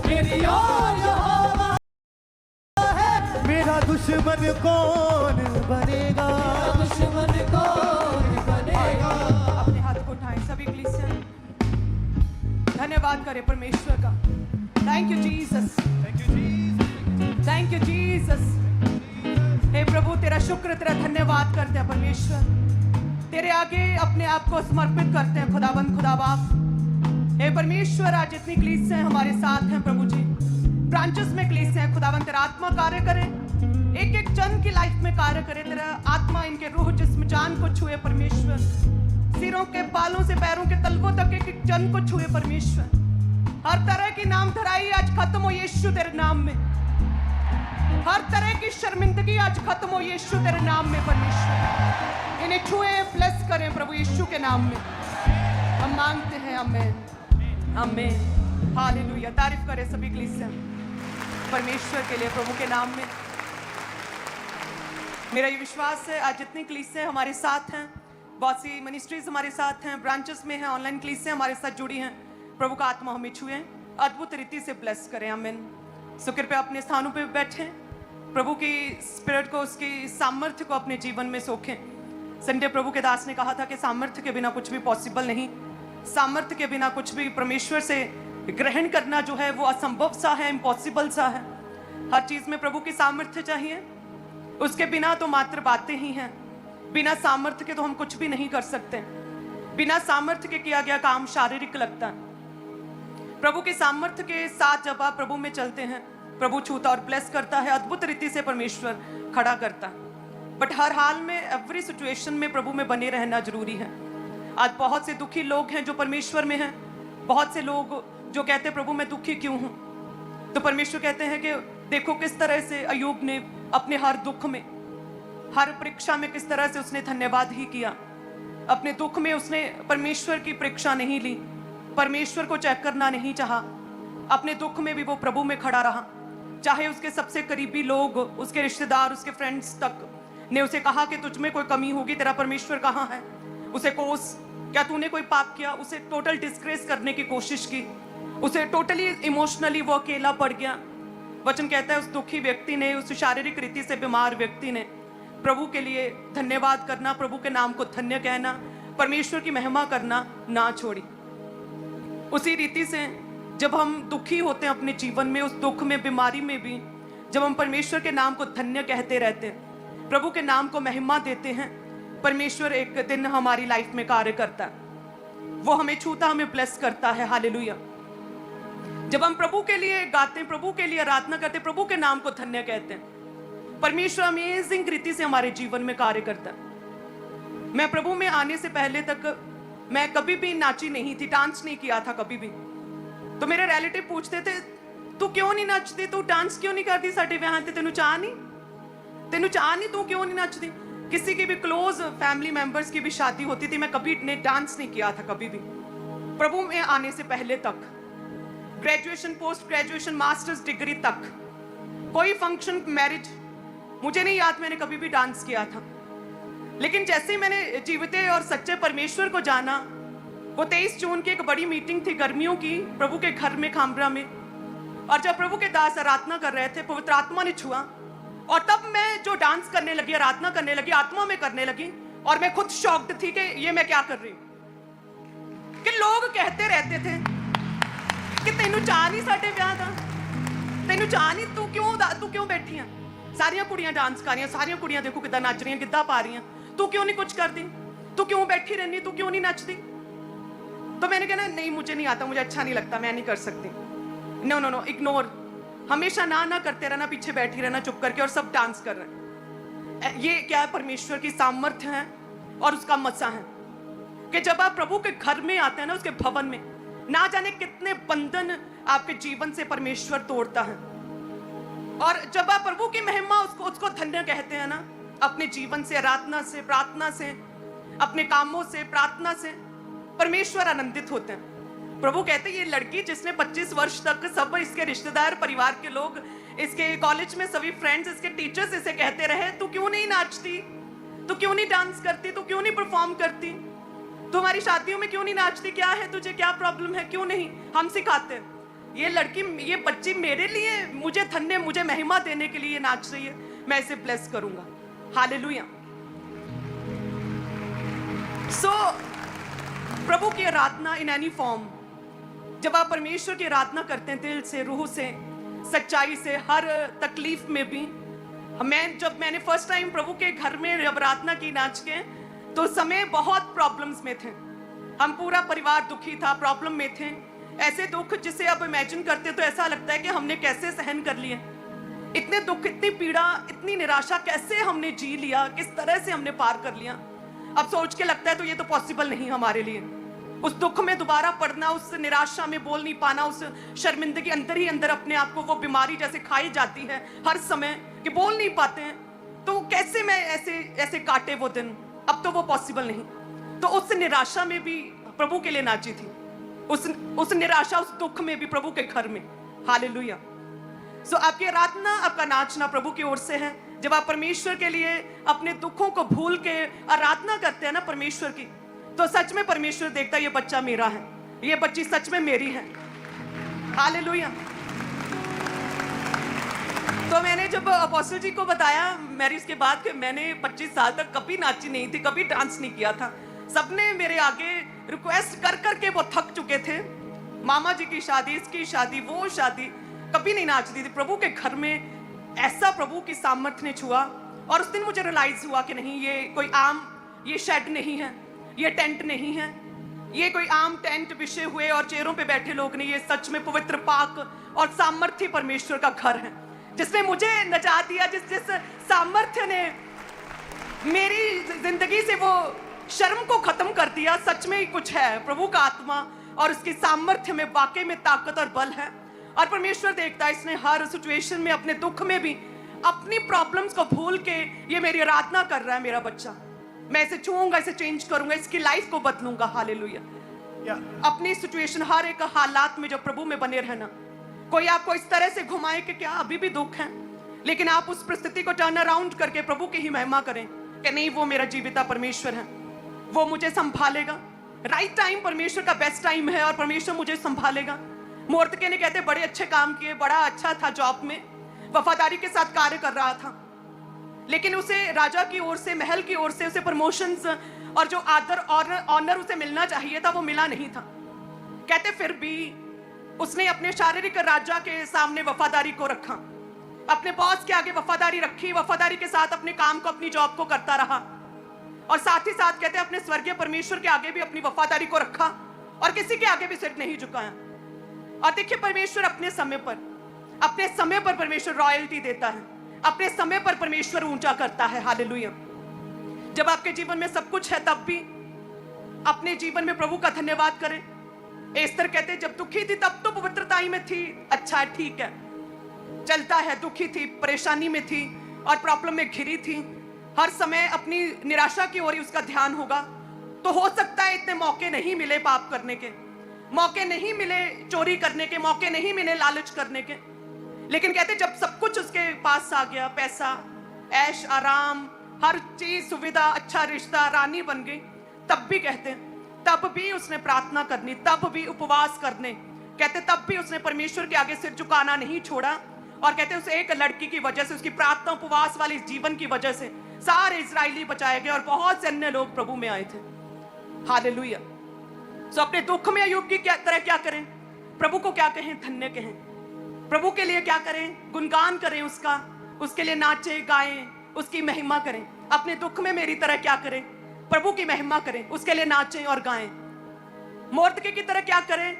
मेरी ओर यहोवा है। मेरा दुश्मन कौन बनेगा? दुश्मन कौन बनेगा? अपने हाथ को उठाएं सभी कलीसिया, धन्यवाद करें परमेश्वर का। Thank you Jesus, thank you Jesus. हे प्रभु तेरा शुक्र, तेरा धन्यवाद करते हैं परमेश्वर। तेरे आगे अपने आप को समर्पित करते हैं खुदाबंद खुदा बाप। हे परमेश्वर, आज इतनी कलीसियां हमारे साथ हैं प्रभु जी, ब्रांचेस में कलीसियां, खुदाबंद तेरा आत्मा कार्य करे, एक एक जन की लाइफ में कार्य करे। तेरा आत्मा इनके रूह जिस्म जान को छुए परमेश्वर, सिरों के बालों से पैरों के तलवों तक एक एक जन को छुए परमेश्वर। हर तरह की नाम धराई आज खत्म हो यीशु तेरे नाम में। हर तरह की शर्मिंदगी आज खत्म हो यीशु तेरे नाम में परमेश्वर। इन्हें छुए, ब्लेस करें प्रभु यीशु के नाम में हम मांगते हैं। आमीन आमीन हालेलुया। तारीफ करें सभी कलीसिया परमेश्वर के लिए प्रभु के नाम में। मेरा ये विश्वास है आज जितनी कलीसियां हमारे साथ हैं, बहुत सी मिनिस्ट्रीज हमारे साथ हैं, ब्रांचेस में हैं, ऑनलाइन कलीसियां हमारे साथ जुड़ी हैं, प्रभु का आत्मा हमें छुए, अद्भुत रीति से ब्लेस करें। आमीन। सो कृपया अपने स्थानों पे बैठें, प्रभु की स्पिरिट को, उसकी सामर्थ्य को अपने जीवन में सोखें। संडे प्रभु के दास ने कहा था कि सामर्थ्य के बिना कुछ भी पॉसिबल नहीं, सामर्थ्य के बिना कुछ भी परमेश्वर से ग्रहण करना जो है वो असंभव सा है, इम्पॉसिबल सा है। हर चीज में प्रभु की सामर्थ्य चाहिए, उसके बिना तो मात्र बातें ही हैं। बिना सामर्थ्य के तो हम कुछ भी नहीं कर सकते। बिना सामर्थ्य के किया गया काम शारीरिक लगता है। प्रभु की सामर्थ्य के साथ जब आप प्रभु में चलते हैं, प्रभु छूता और ब्लेस करता है, अद्भुत रीति से परमेश्वर खड़ा करता है। बट हर हाल में, एवरी सिचुएशन में प्रभु में बने रहना जरूरी है। आज बहुत से दुखी लोग हैं जो परमेश्वर में हैं, बहुत से लोग जो कहते हैं प्रभु मैं दुखी क्यों हूं। तो परमेश्वर कहते हैं कि देखो किस तरह से अय्यूब ने अपने हर दुख में, हर परीक्षा में किस तरह से उसने धन्यवाद ही किया। अपने दुख में उसने परमेश्वर की परीक्षा नहीं ली, परमेश्वर को चेक करना नहीं चाहा। अपने दुख में भी वो प्रभु में खड़ा रहा, चाहे उसके सबसे करीबी लोग, उसके रिश्तेदार, उसके फ्रेंड्स तक ने उसे कहा कि तुझ में कोई कमी होगी, तेरा परमेश्वर कहाँ है, उसे कोस, क्या तूने कोई पाप किया, उसे टोटल डिस्ग्रेस करने की कोशिश की, उसे टोटली इमोशनली वो अकेला पड़ गया। वचन कहता है उस दुखी व्यक्ति ने, उस शारीरिक रीति से बीमार व्यक्ति ने प्रभु के लिए धन्यवाद करना, प्रभु के नाम को धन्य कहना, परमेश्वर की महिमा करना ना छोड़ी। उसी रीति से जब हम दुखी होते हैं अपने जीवन में, उस दुख में, बीमारी में भी जब हम परमेश्वर के नाम को धन्य कहते रहते हैं, प्रभु के नाम को महिमा देते हैं, परमेश्वर एक दिन हमारी लाइफ में कार्य करता है। वो हमें छूता, हमें ब्लेस करता है। हालेलुया। जब हम प्रभु के लिए गाते हैं, प्रभु के लिए आराधना करते हैं, प्रभु के नाम को धन्य कहते हैं, परमेश्वर अमेजिंग रीति से हमारे जीवन में कार्य करता है। मैं प्रभु में आने से पहले तक मैं कभी भी नाची नहीं थी, डांस नहीं किया था कभी भी। तो मेरे रिलेटिव पूछते थे तू क्यों नहीं नचती, तू डांस क्यों नहीं करती, साडे विआह ते तेनू चाह नहीं, तू क्यों नहीं नचती। किसी की भी क्लोज फैमिली मेंबर्स की भी शादी होती थी, मैं कभी ने डांस नहीं किया था कभी भी, प्रभु में आने से पहले तक। Graduation, post graduation, masters degree तक कोई फंक्शन, मैरिज, मुझे नहीं याद मैंने कभी भी डांस किया था। लेकिन जैसे ही मैंने जीविते और सच्चे परमेश्वर को जाना, वो 23 जून की एक बड़ी मीटिंग थी गर्मियों की, प्रभु के घर में खामरा में, और जब प्रभु के दास आराधना कर रहे थे, पवित्र आत्मा ने छुआ, और तब मैं जो डांस करने लगी, आराधना करने लगी, आत्मा में करने लगी, और मैं खुद शॉक्ड थी कि ये मैं क्या कर रही हूं। कि लोग कहते रहते थे कि तेनू चाह नहीं साडे विआह दा, तेनू चाह नहीं, तू क्यों बैठी है, सारियां कुड़ियां डांस कर रही हैं, सारियां कुड़ियां देखो कितना नच रही हैं, गिद्धा पा रही हैं, तू क्यों नहीं कुछ करती, तू क्यों बैठी रहनी, तू क्यों नहीं नचती। तो मैंने कहा नहीं, मुझे नहीं आता, मुझे अच्छा नहीं लगता, मैं नहीं कर सकती। नो नो नो, इग्नोर, हमेशा ना करते रहना, पीछे बैठी रहना चुप करके, और सब डांस कर रहे हैं। ये क्या है, परमेश्वर की सामर्थ्य है और उसका मजा है कि जब आप प्रभु के घर में आते हैं ना, उसके भवन में, ना जाने कितने बंधन आपके जीवन से परमेश्वर तोड़ता है। और जब आप प्रभु की महिमा, उसको धन्य कहते हैं ना, अपने जीवन से, आराधना से, प्रार्थना से, अपने कामों से, प्रार्थना से परमेश्वर आनंदित होते हैं। प्रभु कहते हैं ये लड़की जिसने 25 वर्ष तक सब इसके रिश्तेदार, परिवार के लोग, इसके कॉलेज में सभी फ्रेंड्स, इसके टीचर्स इसे कहते रहे तू क्यों नहीं नाचती, तू क्यों नहीं डांस करती, तू क्यों नहीं परफॉर्म करती, तू हमारी शादियों में क्यों नहीं नाचती, क्या है तुझे, क्या प्रॉब्लम है, क्यों नहीं, हम सिखाते हैं। ये लड़की, ये बच्ची मेरे लिए, मुझे धन्य, मुझे महिमा देने के लिए ये नाच रही है, मैं इसे ब्लेस करूंगा। हालेलुया। सो प्रभु की आराधना इन एनी फॉर्म, जब आप परमेश्वर की आराधना करते हैं दिल से, रूह से, सच्चाई से, हर तकलीफ में भी। जब मैंने फर्स्ट टाइम प्रभु के घर में जब आराधना की नाच के, तो उस समय बहुत प्रॉब्लम्स में थे, हम पूरा परिवार दुखी था, प्रॉब्लम में थे। ऐसे दुख जिसे आप इमेजिन करते तो ऐसा लगता है कि हमने कैसे सहन कर लिए, इतने दुख, इतनी पीड़ा, इतनी निराशा कैसे हमने जी लिया, किस तरह से हमने पार कर लिया। अब सोच के लगता है तो ये तो पॉसिबल नहीं हमारे लिए। उस दुख में दोबारा पड़ना, उस निराशा में बोल नहीं पाना, उस शर्मिंदगी अंदर ही अंदर अपने आप को वो बीमारी जैसे खाई जाती है हर समय कि बोल नहीं पाते हैं, तो कैसे मैं ऐसे काटे वो दिन, अब तो वो पॉसिबल नहीं। तो उस निराशा में भी प्रभु के लिए नाची थी, उस निराशा, उस दुख में भी प्रभु के घर में। हालेलुया। सो आपकी आराधना, आपका नाचना प्रभु की ओर से है। जब आप परमेश्वर के लिए अपने दुखों को भूल के आराधना करते हैं ना परमेश्वर की, तो सच में परमेश्वर देखता है ये बच्चा मेरा है, ये बच्ची सच में मेरी है। हालेलुया। तो मैंने जब अपोस्टल जी को बताया मैरिज के बाद कि मैंने 25 साल तक कभी नाची नहीं थी, कभी डांस नहीं किया था, सबने मेरे आगे रिक्वेस्ट कर करके वो थक चुके थे, मामा जी की शादी, इसकी शादी, वो शादी, कभी नहीं नाचती थी। प्रभु के घर में ऐसा प्रभु की सामर्थ्य ने छुआ, और उस दिन मुझे रियलाइज हुआ कि नहीं, ये कोई आम, ये शेड नहीं है, ये टेंट नहीं है, ये कोई आम टेंट बिछे हुए और चेयरों पे बैठे लोग नहीं, ये सच में पवित्र, पाक और सामर्थ्य परमेश्वर का घर है, जिसने मुझे नजात दिया, जिस सामर्थ्य ने मेरी जिंदगी से वो शर्म को खत्म कर दिया। सच में ही कुछ है, प्रभु का आत्मा और उसकी सामर्थ्य में वाकई में ताकत और बल है। और परमेश्वर देखता है, इसने हर सिचुएशन में, अपने दुख में भी अपनी प्रॉब्लम्स को भूल के ये मेरी आराधना कर रहा है मेरा बच्चा, मैं इसे छूऊंगा, इसे चेंज करूंगा, इसकी लाइफ को बदलूंगा। हालेलुया। अपनी सिचुएशन, हर एक हालात में जब प्रभु में बने रहना, कोई आपको इस तरह से घुमाए कि क्या अभी भी दुख है, लेकिन आप उस परिस्थिति को टर्न अराउंड करके प्रभु की ही महिमा करें कि नहीं, वो मेरा जीविता परमेश्वर है, वो मुझे संभालेगा। राइट टाइम परमेश्वर का बेस्ट टाइम है और परमेश्वर मुझे संभालेगा। मोर्दके ने कहते बड़े अच्छे काम किए, बड़ा अच्छा था, जॉब में वफादारी के साथ कार्य कर रहा था, लेकिन उसे राजा की ओर से, महल की ओर से उसे प्रमोशंस और जो आदर और ऑनर उसे मिलना चाहिए था वो मिला नहीं था। कहते फिर भी उसने अपने शारीरिक राजा के सामने वफादारी को रखा, अपने बॉस के आगे वफादारी रखी, वफादारी के साथ अपने काम को, अपनी जॉब को करता रहा, और साथ ही साथ कहते अपने स्वर्गीय परमेश्वर के आगे भी अपनी वफादारी को रखा और किसी के आगे भी सिर नहीं झुकाया। और देखिए परमेश्वर अपने समय पर परमेश्वर रॉयल्टी देता है, अपने समय पर परमेश्वर ऊंचा करता है। हालेलुया। जब आपके जीवन में सब कुछ है तब भी अपने जीवन में प्रभु का धन्यवाद करें। एस्तर कहते जब दुखी थी तब तो पवित्रताई में थी, अच्छा ठीक है, चलता है, दुखी थी, परेशानी में थी और प्रॉब्लम में घिरी थी, हर समय अपनी निराशा की ओर ही उसका ध्यान होगा, तो हो सकता है इतने मौके नहीं मिले पाप करने के, मौके नहीं मिले चोरी करने के, मौके नहीं मिले लालच करने के, लेकिन कहते जब सब कुछ उसके पास आ गया, पैसा, ऐश आराम, हर चीज, सुविधा, अच्छा रिश्ता, रानी बन गई, तब भी कहते तब भी उसने प्रार्थना करनी, तब भी उपवास करने, कहते तब भी उसने परमेश्वर के आगे सिर झुकाना नहीं छोड़ा। और कहते उस एक लड़की की वजह से, उसकी प्रार्थना उपवास वाले जीवन की वजह से सारे इजरायली बचाए गए और बहुत से अन्य लोग प्रभु में आए थे। हालेलुया। सो अपने दुख में अय्यूब की तरह क्या करें, प्रभु को क्या कहें, धन्य कहें, प्रभु के लिए क्या करें, गुणगान करें उसका, उसके लिए नाचे गाएं, उसकी महिमा करें। अपने दुख में मेरी तरह क्या करें, प्रभु की महिमा करें, उसके लिए नाचें और गाएं। मोर्दके की तरह क्या करें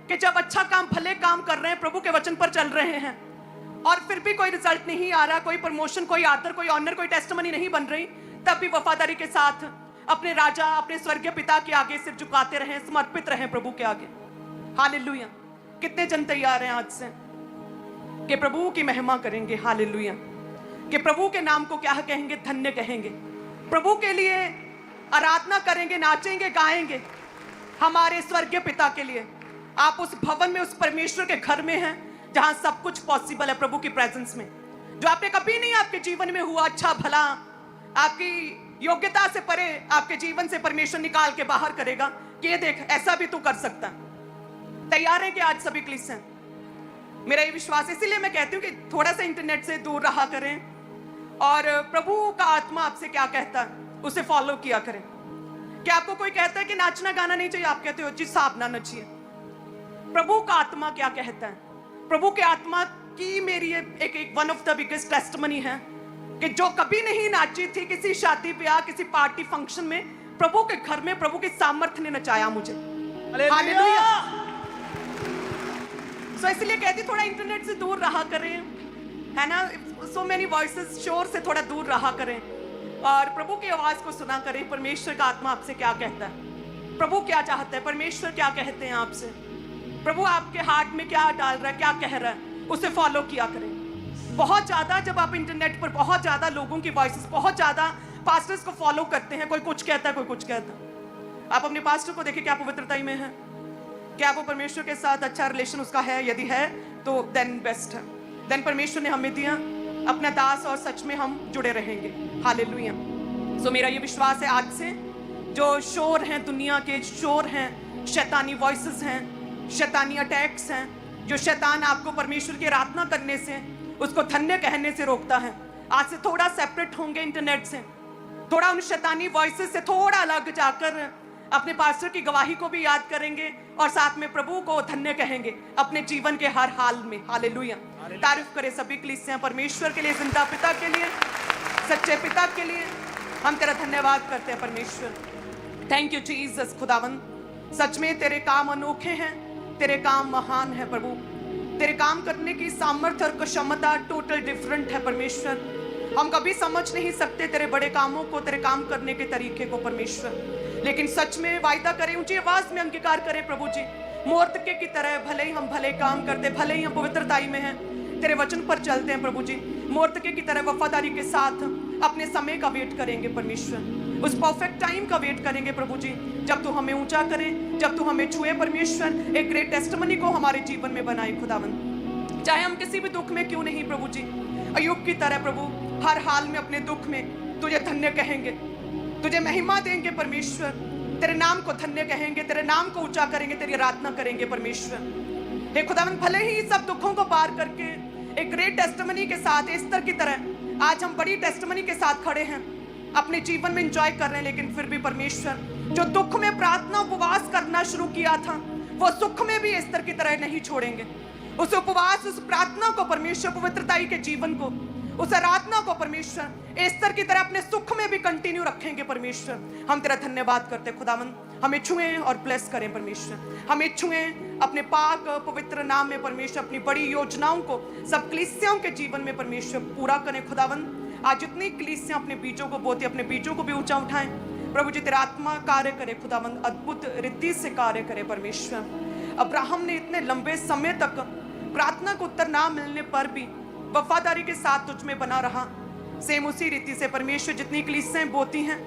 कि जब अच्छा काम, भले काम कर रहे हैं, प्रभु के वचन पर चल रहे हैं और फिर भी कोई रिजल्ट नहीं आ रहा, कोई प्रमोशन, कोई आदर, कोई ऑनर, कोई टेस्टिमनी नहीं बन रही, तब भी वफादारी के साथ अपने राजा, अपने स्वर्गीय पिता के आगे सिर झुकाते रहें, समर्पित रहें प्रभु के आगे। हालेलुया। कितने जन तैयार हैं आज से कि प्रभु की महिमा करेंगे। हालेलुया। कि प्रभु के नाम को क्या कहेंगे, धन्य कहेंगे, प्रभु के लिए आराधना करेंगे, नाचेंगे, गाएंगे हमारे स्वर्गीय पिता के लिए। आप उस भवन में, उस परमेश्वर के घर में हैं जहां सब कुछ पॉसिबल है प्रभु की प्रेजेंस में, जो आपने कभी नहीं आपके जीवन में हुआ, अच्छा भला, आपकी योग्यता से परे आपके जीवन से परमेश्वर निकाल के बाहर करेगा कि ये देख ऐसा भी तू कर सकता है। तैयार है कि आज सभी क्लिस हैं मेरा ये विश्वास है, इसीलिए मैं कहती हूँ कि थोड़ा सा इंटरनेट से दूर रहा करें और प्रभु का आत्मा आपसे क्या कहता है उसे फॉलो किया करें। क्या आपको कोई कहता है कि नाचना गाना नहीं चाहिए, आप कहते हो जी साहब ना नचिए। प्रभु का आत्मा क्या कहता है? प्रभु के आत्मा की मेरी एक one of the biggest testimony है कि जो कभी नहीं नाची थी किसी शादी ब्याह किसी पार्टी फंक्शन में, प्रभु के घर में प्रभु के सामर्थ्य ने नचाया मुझे। हालेलुया। सो इसलिए कहती थोड़ा इंटरनेट से दूर रहा करें, है ना, सो मेनी वॉइसेस, शोर से थोड़ा दूर रहा करें और प्रभु की आवाज को सुना करें। परमेश्वर का आत्मा आपसे क्या कहता है, प्रभु क्या चाहता है, परमेश्वर क्या कहते हैं आपसे, प्रभु आपके हार्ट में क्या डाल रहा है, क्या कह रहा है, उसे फॉलो किया करें। बहुत ज्यादा जब आप इंटरनेट पर बहुत ज्यादा लोगों की वॉइसेस, बहुत ज्यादा पास्टर्स को फॉलो करते हैं, कोई कुछ कहता है कोई कुछ कहता है, आप अपने पास्टर को देखिए क्या पवित्रता में है, क्या वो परमेश्वर के साथ अच्छा रिलेशन उसका है, यदि है तो देन बेस्ट है, देन परमेश्वर ने हमें दिया अपना दास और सच में हम जुड़े रहेंगे। हालेलुया। सो मेरा ये विश्वास है आज से जो शोर हैं, दुनिया के शोर हैं, शैतानी वॉइसेस हैं, शैतानी अटैक्स हैं, जो शैतान आपको परमेश्वर की आराधना करने से, उसको धन्य कहने से रोकता है, आज से थोड़ा सेपरेट होंगे इंटरनेट से, थोड़ा उन शैतानी वॉइसेस से थोड़ा अलग जाकर अपने पास्टर की गवाही को भी याद करेंगे और साथ में प्रभु को धन्य कहेंगे अपने जीवन के हर हाल में। हालेलुया। तारीफ करें सभी कलीसियां परमेश्वर के लिए, जिंदा पिता के लिए, सच्चे पिता के लिए। हम तेरा धन्यवाद करते हैं परमेश्वर। Thank you Jesus. खुदावन सच में तेरे काम अनोखे हैं, तेरे काम महान है प्रभु, तेरे काम करने की सामर्थ्य और क्षमता टोटल डिफरेंट है परमेश्वर। हम कभी समझ नहीं सकते तेरे बड़े कामों को, तेरे काम करने के तरीके को परमेश्वर, लेकिन सच में वायदा करें, ऊंची आवाज में अंगीकार करें प्रभु जी, मूर्तिके की तरह भले ही हम भले काम करते, भले ही हम पवित्रताई में हैं, तेरे वचन पर चलते हैं प्रभु जी, मूर्तिके की तरह वफादारी के साथ अपने समय का वेट करेंगे परमेश्वर, उस परफेक्ट टाइम का वेट करेंगे प्रभु जी, जब तू हमें ऊंचा करे, जब तू हमें छुए परमेश्वर, एक ग्रेट टेस्टिमनी को हमारे जीवन में बनाए खुदावन। चाहे हम किसी भी दुख में क्यों नहीं प्रभु जी, अय्यूब की तरह प्रभु हर हाल में अपने दुख में तुझे धन्य कहेंगे, तुझे महिमा देंगे परमेश्वर, तेरे नाम को धन्य कहेंगे, तेरे नाम को ऊंचा करेंगे, तेरी आराधना करेंगे परमेश्वर। हे खुदावन भले ही सब दुखों को पार करके एक ग्रेट टेस्टिमनी के साथ, एस्तर की तरह आज हम बड़ी टेस्टिमनी के साथ खड़े हैं, अपने जीवन में एंजॉय कर रहे हैं, लेकिन फिर भी परमेश्वर जो दुख में प्रार्थना उपवास करना शुरू किया था, वो सुख में भी एस्तर की तरह नहीं छोड़ेंगे। उस उपवास, उस प्रार्थना को परमेश्वर, पवित्रताई के जीवन को, उस आराधना को परमेश्वर एस्तर की तरह अपने सुख में भी कंटिन्यू रखेंगे परमेश्वर। हम तेरा धन्यवाद करते खुदावन, हमें छुएं और ब्लेस करें परमेश्वर, हमें छुएं अपने पाक पवित्र नाम में परमेश्वर, अपनी बड़ी योजनाओं को सब कलीसियाओं के जीवन में परमेश्वर पूरा करें खुदावन। आज जितनी कलीसियां अपने बीजों को बोती, अपने बीजों को भी ऊंचा उठाएं प्रभु जी, तेरा आत्मा कार्य करे खुदावन, अद्भुत रीति से कार्य करे परमेश्वर। अब्राहम ने इतने लंबे समय तक प्रार्थना को उत्तर ना मिलने पर भी वफादारी के साथ तुझ में बना रहा, सेम उसी रीति से परमेश्वर जितनी कलीसियां बोती हैं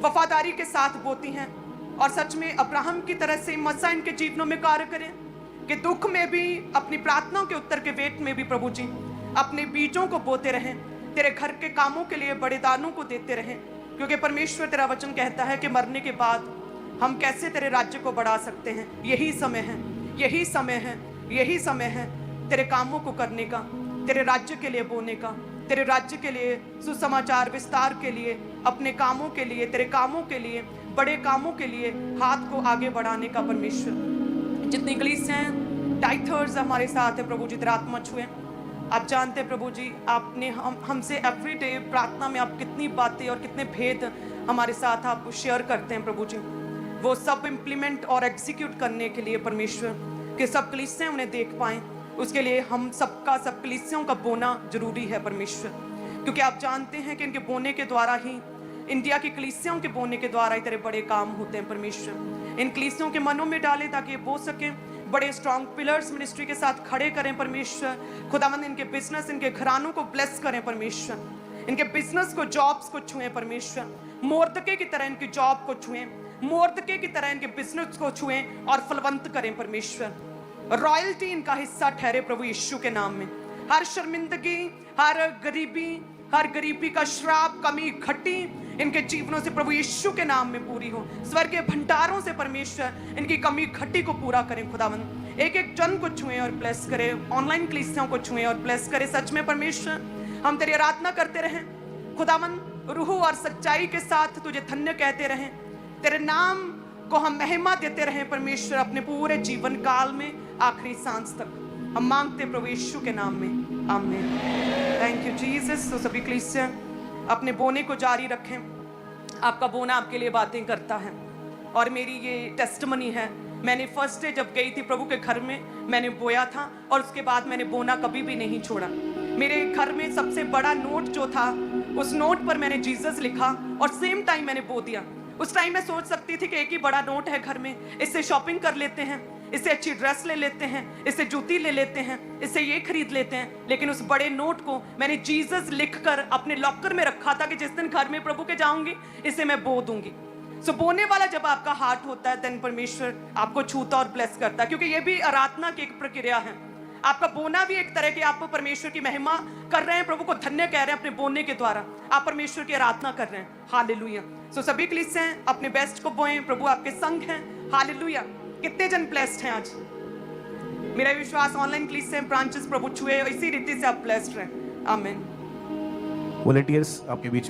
वफादारी के साथ बोती हैं, और सच में अब्राहम की तरह से मसा इनके जीवनों में कार्य करें कि दुख में भी, अपनी प्रार्थनाओं के उत्तर के वेट में भी प्रभु जी अपने बीजों को बोते रहें, तेरे घर के कामों के लिए बड़े दानों को देते रहें, क्योंकि परमेश्वर तेरा वचन कहता है कि मरने के बाद हम कैसे तेरे राज्य को बढ़ा सकते हैं। यही समय है, यही समय है, यही समय है तेरे कामों को करने का, तेरे राज्य के लिए बोने का, तेरे राज्य के लिए सुसमाचार विस्तार के लिए, अपने कामों के लिए, तेरे कामों के लिए, बड़े कामों के लिए हाथ को आगे बढ़ाने का परमेश्वर। जितनी कलीसियां हैं, टाइथर्स हमारे साथ है प्रभु जी, तेरा आत्मा छुए। आप जानते हैं प्रभु जी, आपने हमसे एवरीडे प्रार्थना में आप कितनी बातें और कितने भेद हमारे साथ आप शेयर करते हैं प्रभु जी, वो सब इम्प्लीमेंट और एग्जीक्यूट करने के लिए परमेश्वर कि सब कलीसियां उन्हें देख पाएं, उसके लिए हम सबका, सब कलीसियों का बोना जरूरी है परमेश्वर, क्योंकि आप जानते हैं कि इनके बोने के द्वारा ही, इंडिया की कलीसियों के बोने के द्वारा ही तेरे बड़े काम होते हैं परमेश्वर। इन कलीसियों के मनों में डाले ताकि ये बो सके, बड़े स्ट्रॉन्ग पिलर्स मिनिस्ट्री के साथ खड़े करें परमेश्वर। खुदावंद इनके बिजनेस, इनके घरानों को ब्लेस करें परमेश्वर, इनके बिजनेस को, जॉब्स को छुएं परमेश्वर, मोर्दके की तरह इनकी जॉब को छुएं, मोर्दके की तरह इनके बिजनेस को छुएं और फलवंत करें परमेश्वर। रॉयल्टी इनका हिस्सा ठहरे प्रभु यीशु के नाम में। हर शर्मिंदगी, हर गरीबी का श्राप, कमी, घटी इनके जीवनों से प्रभु यीशु के नाम में पूरी हो। स्वर्गीय भंडारों से परमेश्वर इनकी कमी घटी को पूरा करें खुदावंद। एक एक जन को छुएं और ब्लेस करे, ऑनलाइन कलीसियाओं को छुएं और ब्लेस करे। सच में परमेश्वर हम तेरी आराधना करते रहें, खुदावन रूह और सच्चाई के साथ तुझे धन्य कहते रहें, तेरे नाम को हम महिमा देते रहें परमेश्वर अपने पूरे जीवन काल में आखिरी सांस तक। हम मांगते प्रभु यीशु के नाम में, आमीन। Thank you Jesus. तो सभी कलीसिया अपने बोने को जारी रखें। आपका बोना आपके लिए बातें करता है और मेरी ये टेस्टमनी है। मैंने फर्स्ट डे जब गई थी प्रभु के घर में, मैंने बोया था और उसके बाद मैंने बोना कभी भी नहीं छोड़ा। मेरे घर में सबसे बड़ा नोट जो था, उस नोट पर मैंने जीसस लिखा और सेम टाइम मैंने बो दिया। उस टाइम मैं सोच सकती थी कि एक ही बड़ा नोट है घर में, इससे शॉपिंग कर लेते हैं, इससे अच्छी ड्रेस ले लेते हैं, इससे जूती ले लेते हैं, इससे ये खरीद लेते हैं। लेकिन उस बड़े नोट को मैंने जीसस लिखकर अपने लॉकर में रखा था कि जिस दिन घर में प्रभु के जाऊंगी इसे मैं बो दूंगी। सो बोने वाला जब आपका हार्ट होता है देन परमेश्वर आपको छूता और ब्लेस करता है, क्योंकि ये भी आराधना की एक प्रक्रिया है। आपका बोना भी एक तरह की आप परमेश्वर की महिमा कर रहे हैं, प्रभु को धन्य कह रहे हैं अपने बोने के द्वारा, आप परमेश्वर की आराधना कर रहे हैं। हालेलुया। सो सभी कलीसियां अपने बेस्ट को बोएं, प्रभु आपके संग हैं। हालेलुया। कितने जन ब्लेस्ड हैं आज? मेरा विश्वास ऑनलाइन कलीसियां ब्रांचेस प्रभु छुए, इसी रीति से आप ब्लेस्ड रहे। आमीन। वॉलंटियर्स आपके बीच